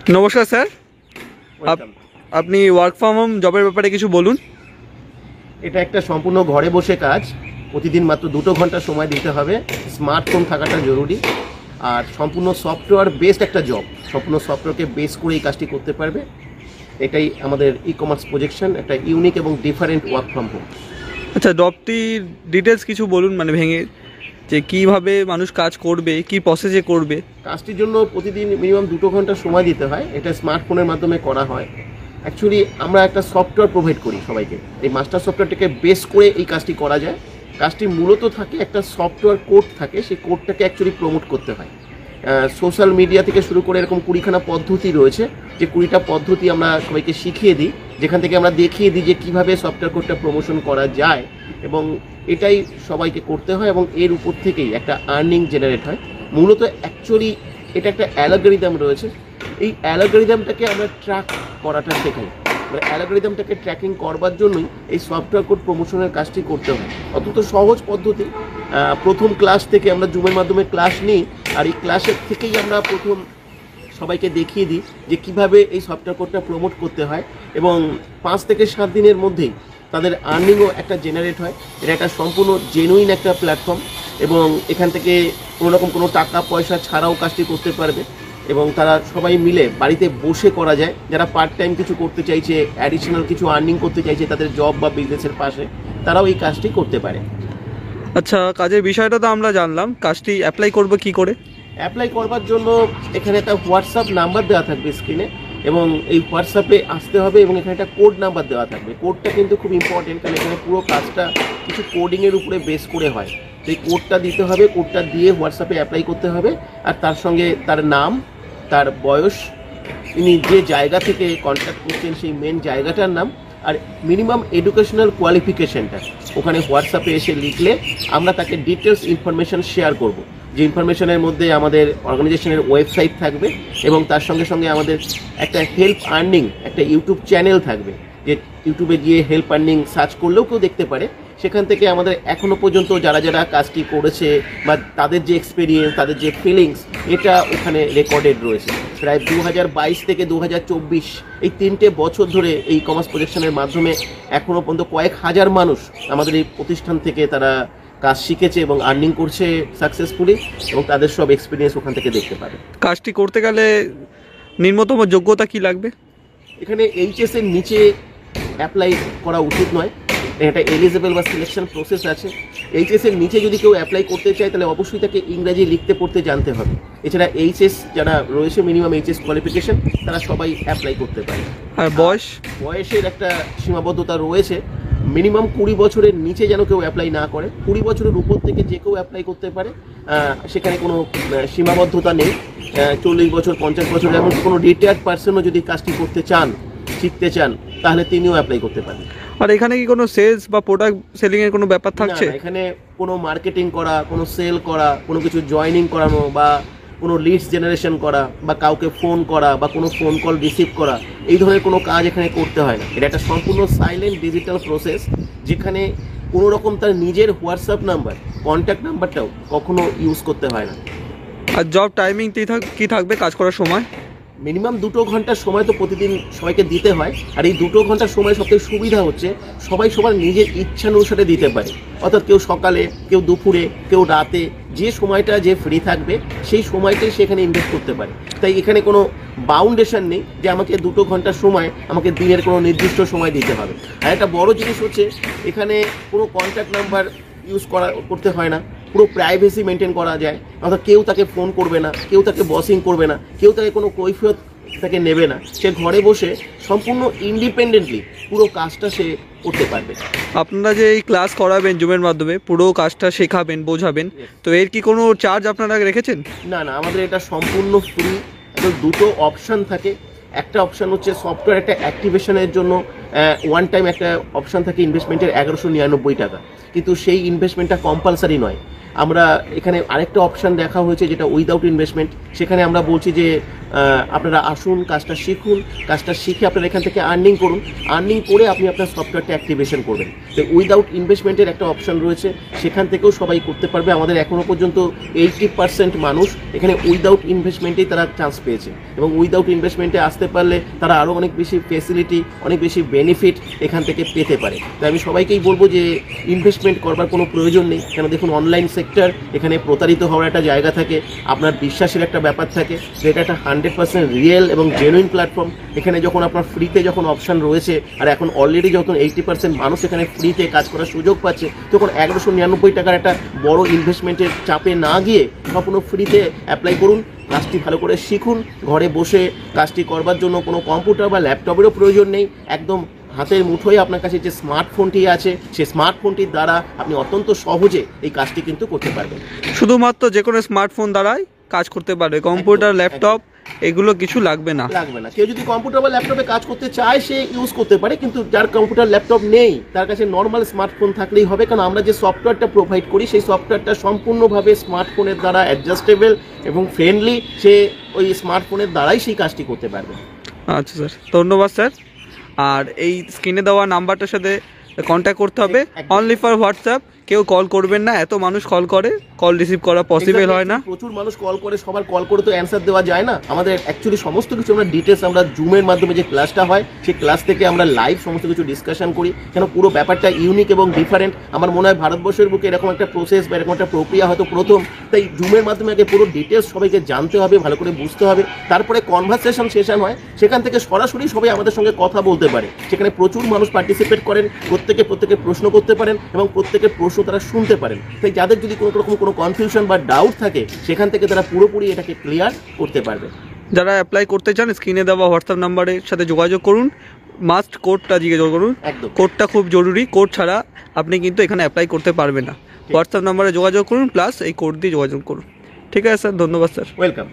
নমস্কার sir. Welcome. আপনি work from home জবের ব্যাপারে কিছু বলুন। এটা একটা সম্পূর্ণ ঘরে বসে কাজ। প্রতিদিন মাত্র 2 ঘন্টা সময় দিতে হবে। স্মার্টফোন থাকাটা জরুরি। আর সম্পূর্ণ সফটওয়্যার বেসড একটা জব। সম্পূর্ণ সফটওয়্যারকে বেস করে এই কাজটি করতে পারবে। এটাই আমাদের ই কমার্স প্রজেকশন, একটা ইউনিক এবং ডিফারেন্ট ওয়ার্ক ফ্রম হোম। আচ্ছা, জবটির ডিটেলস কিছু বলুন, মানে ভেঙে, যে কীভাবে মানুষ কাজ করবে, কি প্রসেসে করবে। কাজটির জন্য প্রতিদিন মিনিমাম 2 ঘন্টা সময় দিতে হয়। এটা স্মার্টফোনের মাধ্যমে করা হয়। অ্যাকচুয়ালি আমরা একটা সফটওয়্যার প্রোভাইড করি সবাইকে। এই মাস্টার সফটওয়্যারটাকে বেস করে এই কাজটি করা যায়। কাজটি মূলত থাকে একটা সফটওয়্যার কোড থাকে, সেই কোডটাকে অ্যাকচুয়ালি প্রমোট করতে হয়। সোশ্যাল মিডিয়া থেকে শুরু করে এরকম 20খানা পদ্ধতি রয়েছে, যে 20টা পদ্ধতি আমরা সবাইকে শিখিয়ে দিই, যেখান থেকে আমরা দেখিয়ে দিই যে কীভাবে সফটওয়্যার কোডটা প্রমোশন করা যায়, এবং এটাই সবাইকে করতে হয় এবং এর উপর থেকেই একটা আর্নিং জেনারেট হয়। মূলত অ্যাকচুয়ালি এটা একটা অ্যালগরিদম রয়েছে। এই অ্যালগরিদমটাকে আমরা ট্র্যাক করাটা শেখাই। মানে অ্যালগরিদমটাকে ট্র্যাকিং করবার জন্যই এই সফটওয়্যার কোড প্রমোশনের কাজটি করতে হয়। অত্যন্ত সহজ পদ্ধতি। প্রথম ক্লাস থেকে আমরা জুমের মাধ্যমে ক্লাস নিই, আর এই ক্লাসের থেকেই আমরা প্রথম সবাইকে দেখিয়ে দিই যে কীভাবে এই সফটওয়্যার কোডটা প্রমোট করতে হয়, এবং 5 থেকে 7 দিনের মধ্যেই তাদের আর্নিংও একটা জেনারেট হয়। এটা একটা সম্পূর্ণ জেনুইন একটা প্ল্যাটফর্ম, এবং এখান থেকে কোনোরকম কোনো টাকা পয়সা ছাড়াও কাজটি করতে পারবে, এবং তারা সবাই মিলে বাড়িতে বসে করা যায়। যারা পার্ট টাইম কিছু করতে চাইছে, অ্যাডিশনাল কিছু আর্নিং করতে চাইছে তাদের জব বা বিজনেসের পাশে, তারাও এই কাজটি করতে পারে। আচ্ছা, কাজের বিষয়টা তো আমরা জানলাম, কাজটি অ্যাপ্লাই করবো কি করে? অ্যাপ্লাই করবার জন্য এখানে একটা হোয়াটসঅ্যাপ নাম্বার দেওয়া থাকবে স্ক্রিনে, এবং এই হোয়াটসঅ্যাপে আসতে হবে, এবং এখানে একটা কোড নাম্বার দেওয়া থাকবে। কোডটা কিন্তু খুব ইম্পর্টেন্ট, কারণ এখানে পুরো কাজটা কিছু কোডিংয়ের উপরে বেস করে হয়। সেই কোডটা দিতে হবে, কোডটা দিয়ে হোয়াটসঅ্যাপে অ্যাপ্লাই করতে হবে, আর তার সঙ্গে তার নাম, তার বয়স, তিনি যে জায়গা থেকে কন্ট্যাক্ট করছেন সেই মেন জায়গাটার নাম, আর মিনিমাম এডুকেশনাল কোয়ালিফিকেশনটা ওখানে হোয়াটসঅ্যাপে এসে লিখলে আমরা তাকে ডিটেলস ইনফরমেশান শেয়ার করব। যে ইনফরমেশনের মধ্যে আমাদের অর্গানাইজেশনের ওয়েবসাইট থাকবে, এবং তার সঙ্গে সঙ্গে আমাদের একটা হেল্প আর্নিং একটা ইউটিউব চ্যানেল থাকবে, যে ইউটিউবে গিয়ে হেল্প আর্নিং সার্চ করলেও কেউ দেখতে পারে। সেখান থেকে আমাদের এখনও পর্যন্ত যারা যারা কাজটি করেছে বা তাদের যে এক্সপিরিয়েন্স, তাদের যে ফিলিংস, এটা ওখানে রেকর্ডেড রয়েছে। প্রায় 2022 থেকে 2024 এই 3টে বছর ধরে এই কমার্স প্রজেকশনের মাধ্যমে এখনও পর্যন্ত কয়েক হাজার মানুষ আমাদের এই প্রতিষ্ঠান থেকে তারা কাজ শিখেছে এবং আর্নিং করছে সাকসেসফুলি, এবং তাদের সব এক্সপিরিয়েন্স ওখান থেকে দেখতে পাবে। কাজটি করতে গেলে নিম্নতম যোগ্যতা কি লাগবে? এখানে এইচএস এর নিচে অ্যাপ্লাই করা উচিত নয়। একটা এলিজিবল বা সিলেকশন প্রসেস আছে। এইচএস এর নিচে যদি কেউ অ্যাপ্লাই করতে চায় তাহলে অবশ্যই তাকে ইংরাজি লিখতে পড়তে জানতে হবে। এছাড়া এইচএস যারা রয়েছে, মিনিমাম এইচএস কোয়ালিফিকেশন, তারা সবাই অ্যাপ্লাই করতে পারে। আর বয়সের একটা সীমাবদ্ধতা রয়েছে। মিনিমাম 20 বছরের নিচে যেন কেউ অ্যাপ্লাই না করে। 20 বছরের উপর থেকে যে কেউ অ্যাপ্লাই করতে পারে, সেখানে কোনো সীমাবদ্ধতা নেই। 40 বছর, 50 বছর, এমন কোনো রিটায়ার্ড পার্সনও যদি কাজটি করতে চান, শিখতে চান, তাহলে তিনিও অ্যাপ্লাই করতে পারেন। আর এখানে কি কোনো সেলস বা প্রোডাক্ট সেলিংয়ের কোনো ব্যাপার থাকছে? না, এখানে কোনো মার্কেটিং করা, কোনো সেল করা, কোনো কিছু জয়েনিং করানো, বা কোনো লিডস জেনারেশন করা, বা কাউকে ফোন করা, বা কোনো ফোন কল রিসিভ করা, এই ধরনের কোনো কাজ এখানে করতে হয় না। এটা একটা সম্পূর্ণ সাইলেন্ট ডিজিটাল প্রসেস, যেখানে কোনো রকম তার নিজের হোয়াটসঅ্যাপ নাম্বার, কন্ট্যাক্ট নাম্বারটাও কখনো ইউজ করতে হয় না। আর জব টাইমিং কি থাকবে কাজ করার সময়? মিনিমাম 2 ঘন্টার সময় তো প্রতিদিন সবাইকে দিতে হয়। আর এই 2 ঘন্টার সময় সবথেকে সুবিধা হচ্ছে সবাই সবার নিজের ইচ্ছানুসারে দিতে পারে। অর্থাৎ কেউ সকালে, কেউ দুপুরে, কেউ রাতে, যে সময়টা যে ফ্রি থাকবে সেই সময়টাই সেখানে ইনভেস্ট করতে পারে। তাই এখানে কোনো বাউন্ডেশন নেই যে আমাকে 2 ঘন্টার সময়, আমাকে দিনের কোনো নির্দিষ্ট সময় দিতে হবে। আর একটা বড় জিনিস হচ্ছে, এখানে কোনো কন্ট্যাক্ট নাম্বার ইউজ করতে হয় না। পুরো প্রাইভেসি মেনটেন করা যায়। অর্থাৎ কেউ তাকে ফোন করবে না, কেউ তাকে বসিং করবে না, কেউ তাকে কোনো কৈফিয়ত তাকে নেবে না। সে ঘরে বসে সম্পূর্ণ ইন্ডিপেন্ডেন্টলি পুরো কাজটা সে করতে পারবে। আপনারা যে এই ক্লাস করাবেন জুমের মাধ্যমে, পুরো কাজটা শেখাবেন, বোঝাবেন, তো এর কি কোনো চার্জ আপনারা রেখেছেন? না, আমাদের এটা সম্পূর্ণ ফ্রি। তো 2টো অপশান থাকে। একটা অপশান হচ্ছে সফটওয়্যার একটা অ্যাক্টিভেশনের জন্য ওয়ান টাইম একটা অপশান থাকে ইনভেস্টমেন্টের 1199 টাকা, কিন্তু সেই ইনভেস্টমেন্টটা কম্পালসারি নয়। আমরা এখানে আরেকটা অপশান দেখা হয়েছে যেটা উইদাউট ইনভেস্টমেন্ট। সেখানে আমরা বলছি যে আপনারা আসুন, কাজটা শিখুন, কাজটা শিখে আপনারা এখান থেকে আর্নিং করুন, আর্নিং করে আপনি আপনার সফটওয়্যারটা অ্যাক্টিভেশন করবেন। তো উইদাউট ইনভেস্টমেন্টের একটা অপশান রয়েছে, সেখান থেকেও সবাই করতে পারবে। আমাদের এখনও পর্যন্ত 80% মানুষ এখানে উইদাউট ইনভেস্টমেন্টেই তারা চান্স পেয়েছে, এবং উইদাউট ইনভেস্টমেন্টে আসতে পারলে তারা আরও অনেক বেশি ফেসিলিটি, অনেক বেশি বেনিফিট এখান থেকে পেতে পারে। তাই আমি সবাইকেই বলবো যে ইনভেস্টমেন্ট করবার কোনো প্রয়োজন নেই, কেন দেখুন অনলাইন সেক্টর, এখানে প্রতারিত হওয়ার একটা জায়গা থাকে, আপনার বিশ্বাসের একটা ব্যাপার থাকে, যেটা একটা 100% রিয়েল এবং জেনুইন প্ল্যাটফর্ম। এখানে যখন আপনার ফ্রিতে যখন অপশান রয়েছে, আর এখন অলরেডি যখন 80% মানুষ এখানে ফ্রিতে কাজ করার সুযোগ পাচ্ছে, তখন 1199 টাকার একটা বড় ইনভেস্টমেন্টের চাপে না গিয়ে সম্পূর্ণ ফ্রিতে অ্যাপ্লাই করুন, কাজটি ভালো করে শিখুন। ঘরে বসে কাজটি করবার জন্য কোনো কম্পিউটার বা ল্যাপটপেরও প্রয়োজন নেই, একদম হাতের মুঠোয় আপনার কাছে যে স্মার্টফোনটি আছে, সেই স্মার্টফোনটির দ্বারা আপনি অত্যন্ত সহজে এই কাজটি কিন্তু করতে পারবেন। শুধুমাত্র যে কোনো স্মার্টফোন দ্বারাই কাজ করতে পারবে, কম্পিউটার, ল্যাপটপ এগুলো কিছু লাগবে না। কেউ যদি কম্পিউটার বা ল্যাপটপে কাজ করতে চায় সে ইউজ করতে পারে, কিন্তু যার কম্পিউটার ল্যাপটপ নেই তার কাছে নর্মাল স্মার্টফোন থাকলেই হবে। কারণ আমরা যে সফটওয়্যারটা প্রোভাইড করি সেই সফটওয়্যারটা সম্পূর্ণভাবে স্মার্টফোনের দ্বারা অ্যাডজাস্টেবল এবং ফ্রেন্ডলি, সে ওই স্মার্টফোনের দ্বারাই সেই কাজটি করতে পারবে। আচ্ছা স্যার, ধন্যবাদ স্যার। আর এই স্ক্রিনে দেওয়া নাম্বারটার সাথে কন্ট্যাক্ট করতে হবে, অনলি ফর হোয়াটসঅ্যাপ। কেউ কল করবেন না, এত মানুষ কল করে, কল রিসিভ করা পসিবল হয় না। প্রচুর মানুষ কল করে, সবার কল করে তো অ্যান্সার দেওয়া যায় না। আমাদের অ্যাকচুয়ালি সমস্ত কিছু আমরা ডিটেলস, আমরা জুমের মাধ্যমে যে ক্লাসটা হয় সেই ক্লাস থেকে আমরা লাইভ সমস্ত কিছু ডিসকাশন করি, কেন পুরো ব্যাপারটা ইউনিক এবং ডিফারেন্ট। আমার মনে হয় ভারতবর্ষের বুকে এরকম একটা প্রসেস বা এরকম একটা প্রক্রিয়া হয়তো প্রথম। তাই জুমের মাধ্যমে আগে পুরো ডিটেলস সবাইকে জানতে হবে, ভালো করে বুঝতে হবে, তারপরে কনভারসেশন সেশন হয়, সেখান থেকে সরাসরি সবাই আমাদের সঙ্গে কথা বলতে পারে। সেখানে প্রচুর মানুষ পার্টিসিপেট করেন, প্রত্যেকে প্রশ্ন করতে পারেন এবং প্রত্যেকের প্রশ্ন তারা শুনতে পারেন। তাই যাদের যদি কোনো রকম কোনো কনফিউশন বা ডাউট থাকে, সেখান থেকে তারা পুরোপুরি এটাকে ক্লিয়ার করতে পারবে। যারা অ্যাপ্লাই করতে চান স্ক্রিনে দেওয়া হোয়াটসঅ্যাপ নাম্বারের সাথে যোগাযোগ করুন, মাস্ট কোডটা জিজ্ঞেস করুন। একদম, কোডটা খুব জরুরি, কোড ছাড়া আপনি কিন্তু এখানে অ্যাপ্লাই করতে পারবেন না। হোয়াটসঅ্যাপ নাম্বারে যোগাযোগ করুন, প্লাস এই কোড দিয়ে যোগাযোগ করুন। ঠিক আছে স্যার, ধন্যবাদ স্যার। ওয়েলকাম।